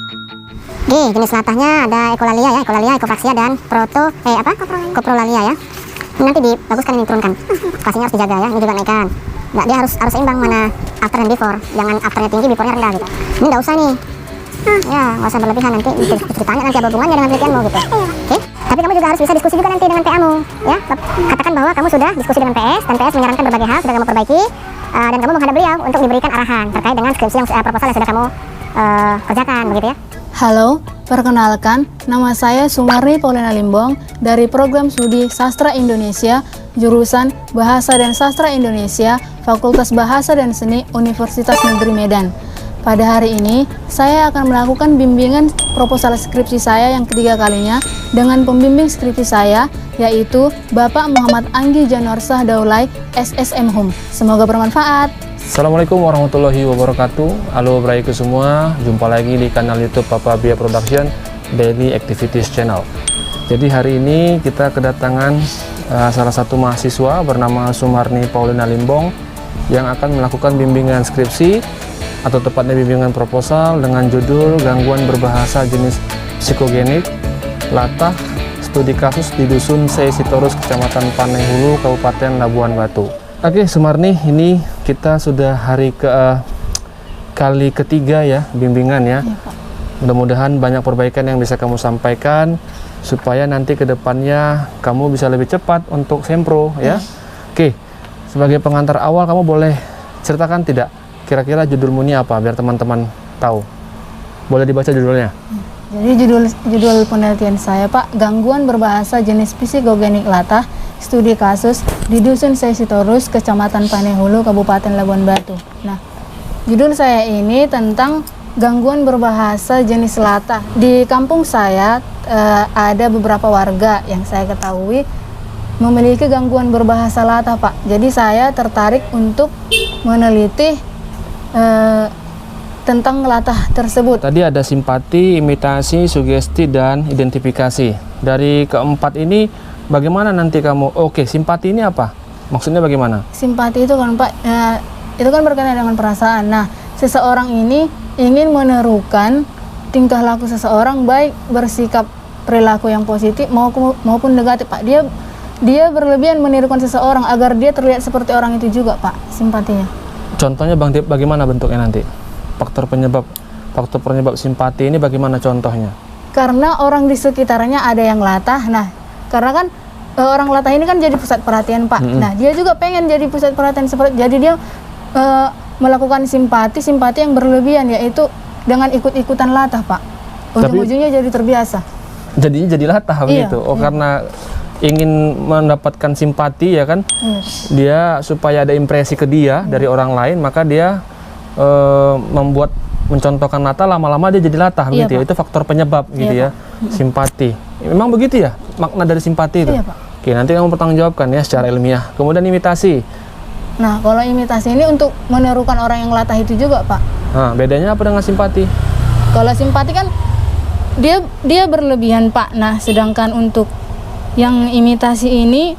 G, jenis latahnya ada Echolalia ya, Echolalia, Echophaxia dan Coprolalia ya. Ini nanti dibaguskan, ini turunkan. Spasinya harus dijaga ya, ini juga naikkan. Nggak, dia harus seimbang mana after dan before. Jangan afternya tinggi, beforenya rendah gitu. Ini nggak usah nih. Ya, nggak usah berlebihan, nanti ditanya nanti ada hubungannya dengan penelitianmu gitu. Oke? Tapi kamu juga harus bisa diskusi juga nanti dengan PA-mu ya. Katakan bahwa kamu sudah diskusi dengan PS dan PS menyarankan berbagai hal sudah kamu perbaiki, dan kamu menghadap beliau untuk diberikan arahan terkait dengan skripsi yang proposal yang sudah kamu kerjakan begitu ya. Halo, perkenalkan, nama saya Sumarni Paulina Limbong dari Program Studi Sastra Indonesia, jurusan Bahasa dan Sastra Indonesia, Fakultas Bahasa dan Seni Universitas Negeri Medan. Pada hari ini, saya akan melakukan bimbingan proposal skripsi saya yang ketiga kalinya dengan pembimbing skripsi saya, yaitu Bapak Muhammad Anggi Janorsah Daulay, SSM Hum. Semoga bermanfaat. Assalamualaikum warahmatullahi wabarakatuh. Halo Braiku semua, jumpa lagi di kanal YouTube Papa Bia Production Daily Activities Channel. Jadi hari ini kita kedatangan salah satu mahasiswa bernama Sumarni Paulina Limbong yang akan melakukan bimbingan skripsi atau tepatnya bimbingan proposal dengan judul Gangguan Berbahasa Jenis Psikogenik Latah Studi Kasus di Dusun Seisitorus, Kecamatan Panenghulu, Kabupaten Labuan Batu. Oke, Sumarni, ini kita sudah hari kali ketiga ya bimbingan ya. Mudah-mudahan banyak perbaikan yang bisa kamu sampaikan supaya nanti ke depannya kamu bisa lebih cepat untuk sempro ya. Oke, sebagai pengantar awal kamu boleh ceritakan tidak kira-kira judulmu ini apa biar teman-teman tahu. Boleh dibaca judulnya? Jadi judul penelitian saya, Pak, Gangguan Berbahasa Jenis Psikogenik Latah Studi Kasus di Dusun Seisitorus, Kecamatan Panenghulu, Kabupaten Labuan Batu. Nah, judul saya ini tentang gangguan berbahasa jenis latah. Di kampung saya ada beberapa warga yang saya ketahui memiliki gangguan berbahasa latah, Pak. Jadi saya tertarik untuk meneliti tentang latah tersebut. Tadi ada simpati, imitasi, sugesti, dan identifikasi. Dari keempat ini bagaimana nanti kamu? Oke, simpati ini apa? Maksudnya bagaimana? Simpati itu kan, Pak, itu kan berkaitan dengan perasaan. Nah, seseorang ini ingin menirukan tingkah laku seseorang, baik bersikap perilaku yang positif maupun negatif, Pak. Dia berlebihan menirukan seseorang agar dia terlihat seperti orang itu juga, Pak, simpatinya. Contohnya Bagaimana bentuknya nanti? Faktor penyebab simpati ini bagaimana contohnya? Karena orang di sekitarnya ada yang latah. Nah, karena kan orang latah ini kan jadi pusat perhatian, Pak. Nah, dia juga pengen jadi pusat perhatian seperti, jadi dia melakukan simpati yang berlebihan, yaitu dengan ikut-ikutan latah, Pak. Ujung-ujungnya jadi terbiasa. Jadinya jadi latah begitu. Karena ingin mendapatkan simpati ya kan, dia supaya ada impresi ke dia dari orang lain, maka dia mencontohkan latah, lama-lama dia jadi latah gitu ya. Itu faktor penyebab gitu ya, simpati. Memang begitu ya makna dari simpati itu. Pak. Oke, nanti kamu pertanggungjawabkan ya secara ilmiah. Kemudian imitasi. Nah, kalau imitasi ini untuk menirukan orang yang latah itu juga, Pak. Nah, bedanya apa dengan simpati? Kalau simpati kan dia berlebihan, Pak. Nah, sedangkan untuk yang imitasi ini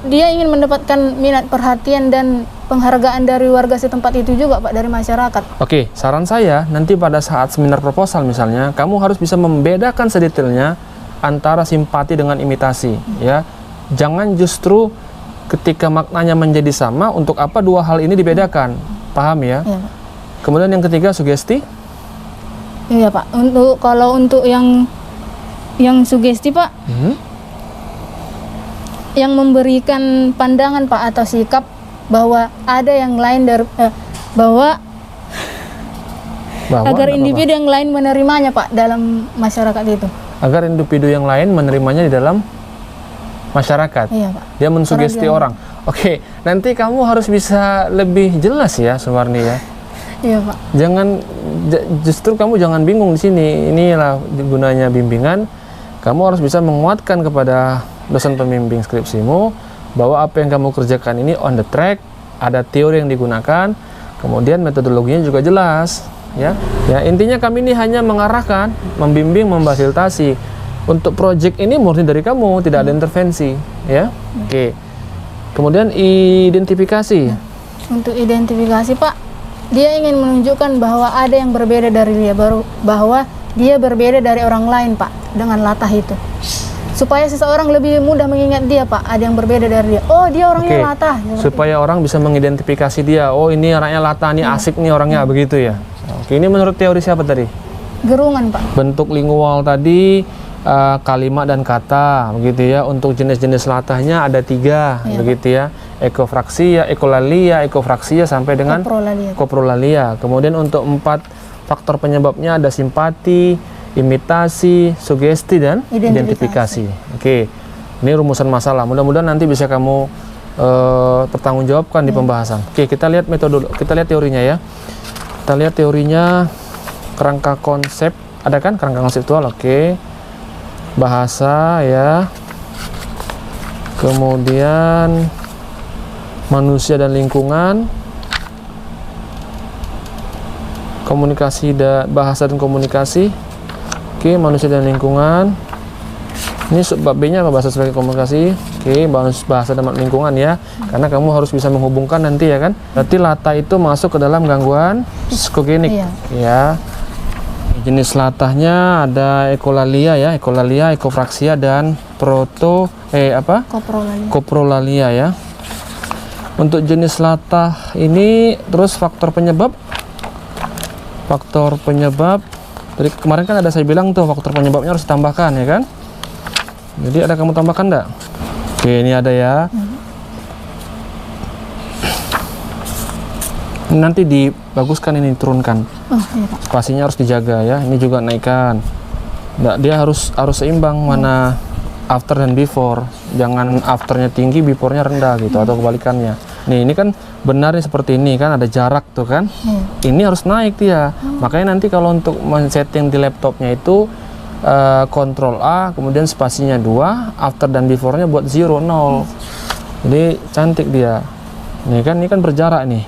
dia ingin mendapatkan minat, perhatian dan penghargaan dari warga setempat itu juga, Pak, dari masyarakat. Oke, saran saya nanti pada saat seminar proposal misalnya, kamu harus bisa membedakan sedetailnya antara simpati dengan imitasi ya. Jangan justru ketika maknanya menjadi sama, untuk apa dua hal ini dibedakan? Paham ya? Iya, Pak. Kemudian yang ketiga, sugesti. Iya, Pak. Kalau untuk yang sugesti, Pak, yang memberikan pandangan, Pak, atau sikap bahwa ada yang lain agar individu yang lain menerimanya, Pak, dalam masyarakat itu. Agar individu yang lain menerimanya di dalam masyarakat. Iya, Pak. Dia mensugesti orang. Oke, nanti kamu harus bisa lebih jelas ya, Sumarni ya. Iya, Pak. Justru kamu jangan bingung di sini. Inilah gunanya bimbingan. Kamu harus bisa menguatkan kepada dosen pembimbing skripsimu bahwa apa yang kamu kerjakan ini on the track, ada teori yang digunakan, kemudian metodologinya juga jelas ya. Intinya kami ini hanya mengarahkan, membimbing, memfasilitasi. Untuk project ini murni dari kamu, tidak ada intervensi ya. Oke. Kemudian identifikasi. Untuk identifikasi, Pak, dia ingin menunjukkan bahwa ada yang berbeda dari dia, bahwa dia berbeda dari orang lain, Pak, dengan latah itu. Supaya seseorang lebih mudah mengingat dia, Pak, ada yang berbeda dari dia. Oh, dia orangnya latah. Supaya orang bisa mengidentifikasi dia. Oh, ini orangnya latah, ini asik nih orangnya, begitu ya. Oke, ini menurut teori siapa tadi? Gerungan, Pak. Bentuk lingual tadi kalimat dan kata, begitu ya. Untuk jenis-jenis latahnya ada 3, begitu ya. Ekofraksia, ekolalia, ekofraksia sampai dengan koprolalia. Kemudian untuk 4 faktor penyebabnya ada simpati, imitasi, sugesti, dan identifikasi. Oke, ini rumusan masalah. Mudah-mudahan nanti bisa kamu pertanggungjawabkan di pembahasan. Oke, kita lihat metode, kita lihat teorinya ya. Kita lihat teorinya, kerangka konsep, ada kan kerangka konseptual? Oke, bahasa ya. Kemudian manusia dan lingkungan, komunikasi dan bahasa dan komunikasi. Oke, manusia dan lingkungan. Ini subbab B-nya apa? Bahasa sebagai komunikasi. Oke, bahasa dan lingkungan ya. Karena kamu harus bisa menghubungkan nanti ya kan. Berarti latah itu masuk ke dalam gangguan psikogenik. Ya. Jenis latahnya ada ekolalia ya, ekolalia, ekofraksia, dan koprolalia ya. Untuk jenis latah ini, terus faktor penyebab. Faktor penyebab. Dari kemarin kan ada saya bilang tuh faktor penyebabnya harus ditambahkan ya kan. Jadi ada kamu tambahkan enggak? Oke, ini ada ya. Nanti dibaguskan, ini turunkan. Spasinya harus dijaga ya. Ini juga naikkan. Enggak, dia harus seimbang mana after dan before. Jangan afternya tinggi, beforenya rendah gitu, atau kebalikannya. Nih, ini kan benar nih seperti ini kan, ada jarak tuh kan. Ini harus naik dia. Makanya nanti kalau untuk men-setting di laptopnya itu Ctrl A, kemudian spasinya 2, after dan before-nya buat 0, 0. Jadi cantik dia. Ini kan berjarak nih.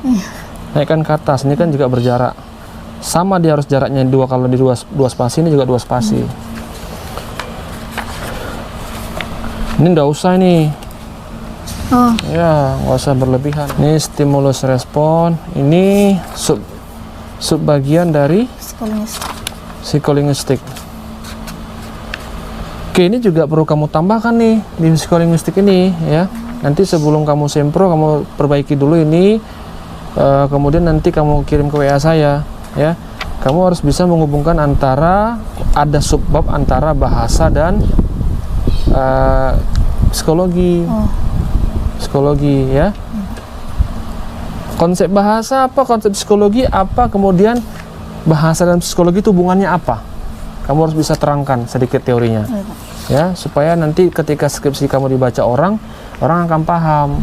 Naikkan ke atas, ini kan juga berjarak. Sama dia harus jaraknya 2, kalau di 2 spasi, ini juga 2 spasi. Ini nggak usah ini. Ya, nggak usah berlebihan. Ini stimulus respon. Ini subbagian dari psikolinguistik. Oke, ini juga perlu kamu tambahkan nih di psikolinguistik ini ya. Nanti sebelum kamu sempro, kamu perbaiki dulu ini. Kemudian nanti kamu kirim ke WA saya ya. Kamu harus bisa menghubungkan antara, ada subbab antara bahasa dan psikologi. Psikologi ya. Konsep bahasa apa, konsep psikologi apa, kemudian bahasa dan psikologi itu hubungannya apa? Kamu harus bisa terangkan sedikit teorinya. Ya, supaya nanti ketika skripsi kamu dibaca orang akan paham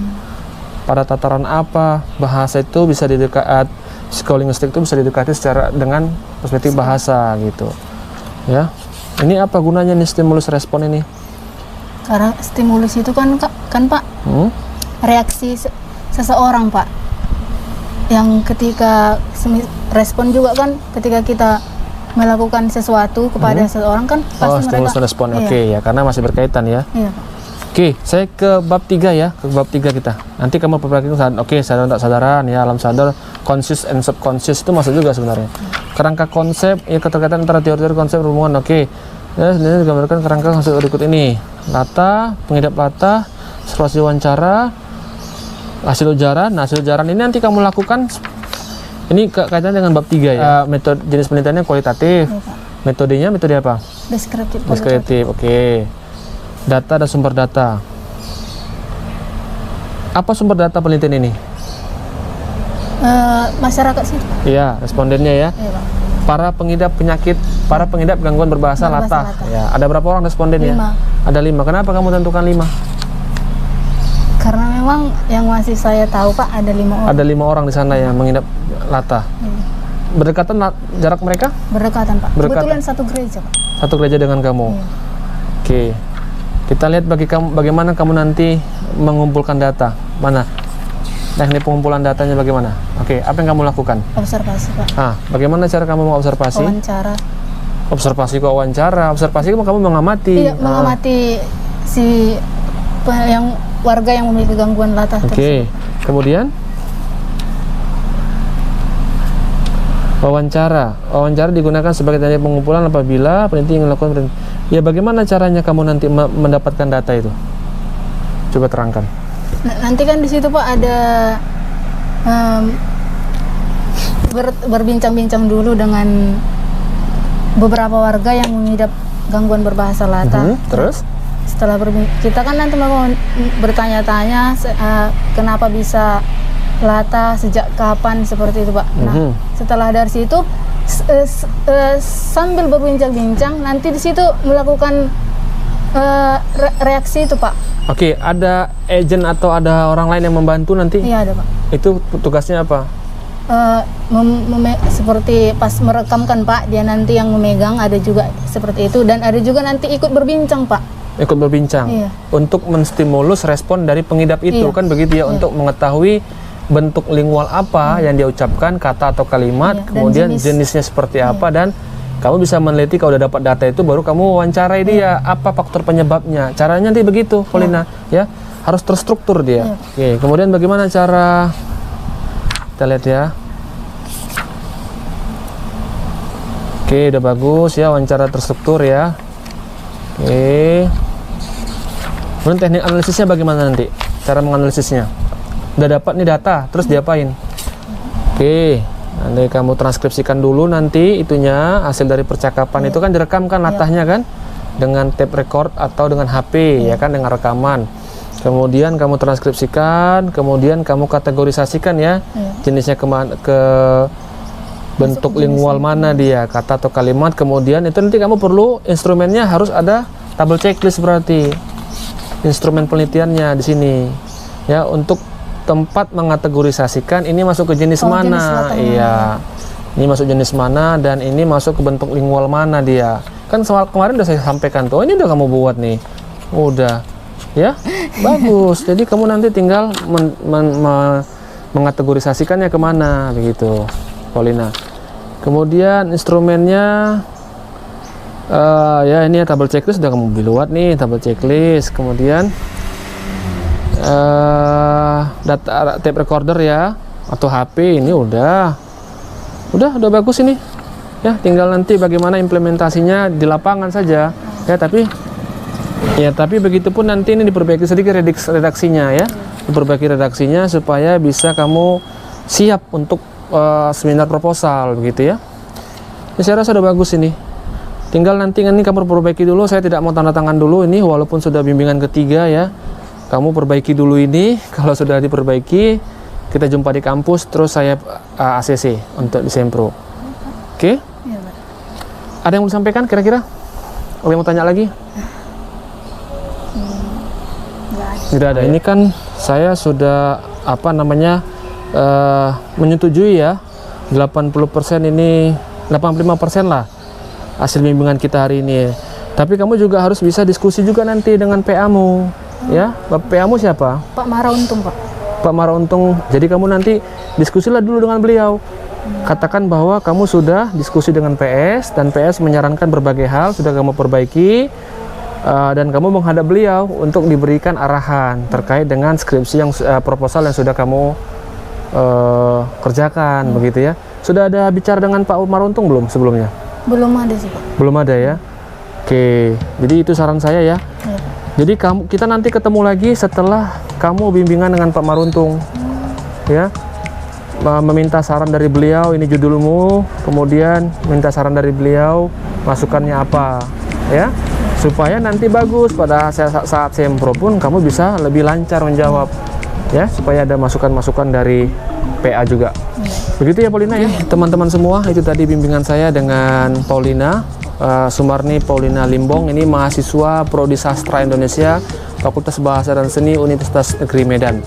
pada tataran apa bahasa itu bisa didekat, psikolinguistik itu bisa didekati secara dengan perspektif bahasa gitu. Ya. Ini apa gunanya nih stimulus respon ini? Karena stimulus itu kan Pak, reaksi seseorang Pak, yang ketika respon juga kan ketika kita melakukan sesuatu kepada seseorang kan pasti stimulus mereka respon. Oke ya, karena masih berkaitan ya. Iya, Pak. Oke, saya ke bab 3 ya, ke bab 3 kita. Nanti kamu perhatikan, sadar tak sadaran ya, alam sadar, conscious and subconscious itu masuk juga sebenarnya. Kerangka konsep, ya keterkaitan antara teori-teori konsep berhubungan. Oke. Ya, sebenarnya digambarkan kerangka konsep berikut ini. Latah, pengidap latah, situasi wawancara, hasil ujaran. Nah, hasil ujaran ini nanti kamu lakukan, ini kaitannya dengan bab 3 ya. Metode jenis penelitiannya kualitatif. Metodenya metode apa? Deskriptif. Oke. Data dan sumber data. Apa sumber data penelitian ini? Masyarakat sih. Iya, respondennya ya. Iya, Pak. Para pengidap penyakit, para pengidap gangguan berbahasa latah. Ya, ada berapa orang respondennya? 5. Ada 5. Kenapa kamu tentukan 5? Karena memang yang masih saya tahu Pak ada 5 orang. Ada 5 orang di sana yang mengidap latah. Berdekatan jarak mereka? Berdekatan Pak. Berdekatan. Kebetulan satu gereja Pak. Satu gereja dengan kamu. Oke. Kita lihat bagaimana kamu nanti mengumpulkan data. Mana? Teknik pengumpulan datanya bagaimana? Oke, apa yang kamu lakukan? Observasi Pak. Bagaimana cara kamu mengobservasi? Wawancara. Observasi kok wawancara? Observasi kamu mengamati. Iya, mengamati yang warga yang memiliki gangguan latah. Oke. Kemudian? Wawancara digunakan sebagai data pengumpulan apabila peneliti ingin melakukan ya, bagaimana caranya kamu nanti mendapatkan data itu? Coba terangkan. Nanti kan di situ Pak ada berbincang-bincang dulu dengan beberapa warga yang mengidap gangguan berbahasa Latah. Terus? Setelah kita kan nanti mau bertanya-tanya kenapa bisa Latah, sejak kapan, seperti itu Pak. Nah, setelah dari situ sambil berbincang-bincang nanti di situ melakukan reaksi itu Pak. Oke, ada agent atau ada orang lain yang membantu nanti? Iya ada Pak. Itu tugasnya apa? Seperti pas merekamkan Pak, dia nanti yang memegang, ada juga seperti itu, dan ada juga nanti ikut berbincang Pak. Ikut berbincang? Iya. Untuk menstimulus respon dari pengidap itu, kan begitu ya, untuk mengetahui bentuk lingual apa yang dia ucapkan, kata atau kalimat, kemudian jenisnya seperti apa, dan kamu bisa meneliti. Kalau udah dapat data itu baru kamu wawancarai dia, apa faktor penyebabnya. Caranya nanti begitu, Paulina, ya harus terstruktur dia. Oke, kemudian bagaimana cara, kita lihat ya. Oke, udah bagus ya, wawancara terstruktur ya. Oke, kemudian teknik analisisnya bagaimana nanti, cara menganalisisnya? Udah dapat nih data, terus diapain? Oke, nanti kamu transkripsikan dulu nanti itunya, hasil dari percakapan itu kan direkam kan latahnya kan, dengan tape record atau dengan HP ya kan, dengan rekaman. Kemudian kamu transkripsikan, kemudian kamu kategorisasikan ya, jenisnya ke bentuk lingual mana dia, kata atau kalimat. Kemudian itu nanti kamu perlu instrumennya, harus ada tabel checklist, berarti instrumen penelitiannya di sini ya, untuk tempat mengategorisasikan ini masuk ke jenis mana. Iya, ini masuk jenis mana, dan ini masuk ke bentuk lingual mana dia. Kan soal kemarin udah saya sampaikan tuh, ini udah kamu buat nih, udah ya, bagus. Jadi kamu nanti tinggal mengategorisasikannya kemana begitu, Paulina. Kemudian instrumennya ya ini ya, tabel checklist udah kamu buat nih, tabel checklist. Kemudian data tape recorder ya, atau HP, ini udah bagus ini ya. Tinggal nanti bagaimana implementasinya di lapangan saja ya. Tapi begitupun nanti ini diperbaiki sedikit redaksinya ya, diperbaiki redaksinya supaya bisa kamu siap untuk seminar proposal begitu ya. Saya rasa udah bagus ini. Tinggal nanti ini kamu perbaiki dulu. Saya tidak mau tanda tangan dulu ini, walaupun sudah bimbingan ketiga ya. Kamu perbaiki dulu ini. Kalau sudah diperbaiki, kita jumpa di kampus. Terus saya ACC untuk di Sempro. Oke? Ada yang mau disampaikan kira-kira? Ada yang mau tanya lagi? Tidak ada. Ini kan saya sudah menyetujui ya, 80% ini, 85% lah hasil bimbingan kita hari ini. Tapi kamu juga harus bisa diskusi juga nanti dengan PA-mu ya. PA-mu siapa? Pak Marauntung Pak. Pak Marauntung. Jadi kamu nanti diskusilah dulu dengan beliau. Katakan bahwa kamu sudah diskusi dengan PS, dan PS menyarankan berbagai hal sudah kamu perbaiki, dan kamu menghadap beliau untuk diberikan arahan terkait dengan skripsi yang proposal yang sudah kamu kerjakan begitu ya. Sudah ada bicara dengan Pak Marauntung belum sebelumnya? Belum ada sih Pak. Belum ada ya. Oke, jadi itu saran saya ya. Jadi kita nanti ketemu lagi setelah kamu bimbingan dengan Pak Marauntung ya, meminta saran dari beliau, ini judulmu, kemudian minta saran dari beliau, masukannya apa ya, supaya nanti bagus pada saat Sempro pun kamu bisa lebih lancar menjawab ya, supaya ada masukan-masukan dari PA juga. Begitu ya Paulina ya. Teman-teman semua, itu tadi bimbingan saya dengan Paulina Sumarni Paulina Limbong. Ini mahasiswa Prodi Sastra Indonesia, Fakultas Bahasa dan Seni Universitas Negeri Medan.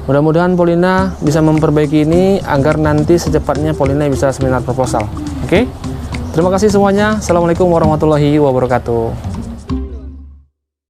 Mudah-mudahan Paulina bisa memperbaiki ini agar nanti secepatnya Paulina bisa seminar proposal. Oke? Terima kasih semuanya. Assalamualaikum warahmatullahi wabarakatuh.